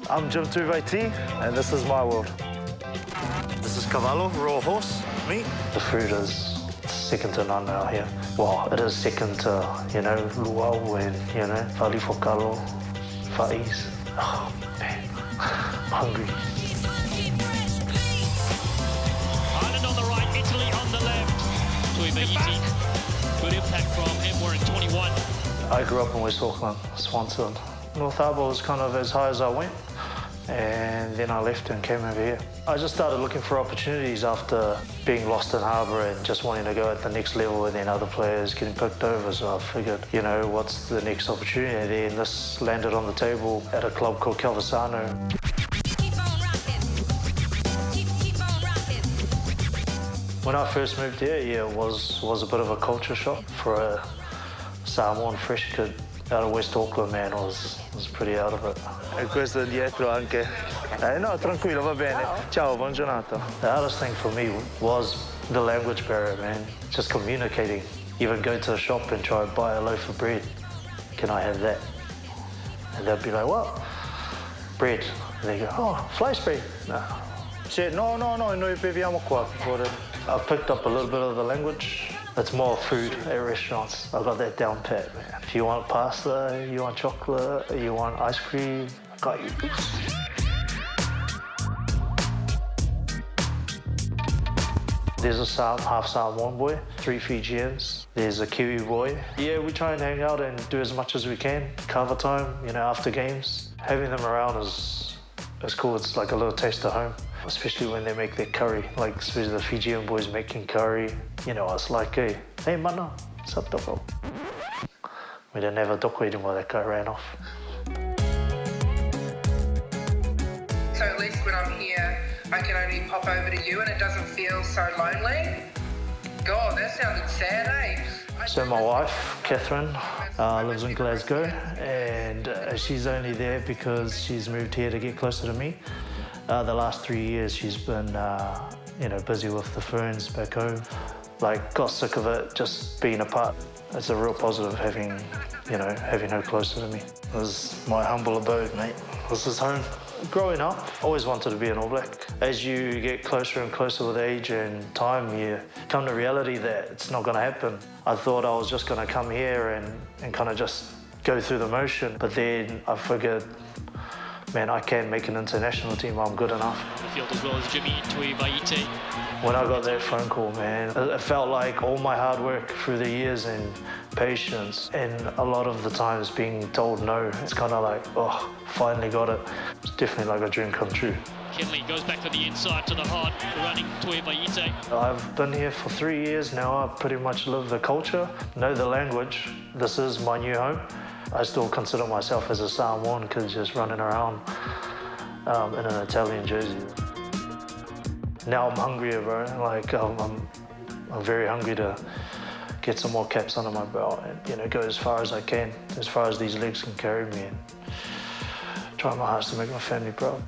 I'm Tuivaiti, and this is my world. This is cavallo, raw horse, meat. The food is second to none out here. Well, it is second to, luau and, whalifokalo, fa'is. Oh, man, I'm hungry. Ireland on the right, Italy on the left. Tuivaiti, good impact from him, we're in 21. I grew up in West Auckland, Swanson. North Harbour was kind of as high as I went, and then I left and came over here. I just started looking for opportunities after being lost in harbour and just wanting to go at the next level, and then other players getting picked over. So I figured, what's the next opportunity? Then this landed on the table at a club called Calvisano. When I first moved here, it was a bit of a culture shock for a Samoan fresh kid out of West Auckland, man. Was pretty out of it. E questo dietro anche. No, tranquillo, va bene. Ciao, buona giornata. The hardest thing for me was the language barrier, man. Just communicating. Even go to a shop and try and buy a loaf of bread. Can I have that? And they'd be like, what? Bread. And they go, oh, fly spray. No. No, noi beviamo qua. I picked up a little bit of the language. It's more food at restaurants. I got that down pat, man. If you want pasta, you want chocolate, you want ice cream, I got you. There's a half Samoan boy, 3 Fijians. There's a Kiwi boy. Yeah, we try and hang out and do as much as we can. Cover time, after games. Having them around is cool. It's like a little taste of home. Especially when they make their curry, like especially the Fijian boys making curry. It's like, hey, mana, sup doko. We didn't have a doko eating while that guy ran off. So at least when I'm here, I can only pop over to you and it doesn't feel so lonely. God, that sounded sad, eh? So my wife, Catherine, lives in Glasgow, and she's only there because she's moved here to get closer to me. The last 3 years she's been, busy with the ferns back home. Got sick of it, just being apart. It's a real positive having her closer to me. It was my humble abode, mate. This is home. Growing up, always wanted to be an All Black. As you get closer and closer with age and time, you come to reality that it's not going to happen. I thought I was just going to come here and kind of just go through the motion, but then I figured, man, I can make an international team. I'm good enough. The field as well as Jimmy Tuivaiti. When I got that phone call, man, it felt like all my hard work through the years and patience, and a lot of the times being told no, it's kind of like, oh, finally got it. It's definitely like a dream come true. Kinley goes back to the inside to the heart, running Tuivaiti. I've been here for 3 years now. I pretty much live the culture, know the language. This is my new home. I still consider myself as a Samoan kid just running around in an Italian jersey. Now I'm hungrier, bro. I'm very hungry to get some more caps under my belt and go as far as I can, as far as these legs can carry me, and try my hardest to make my family proud.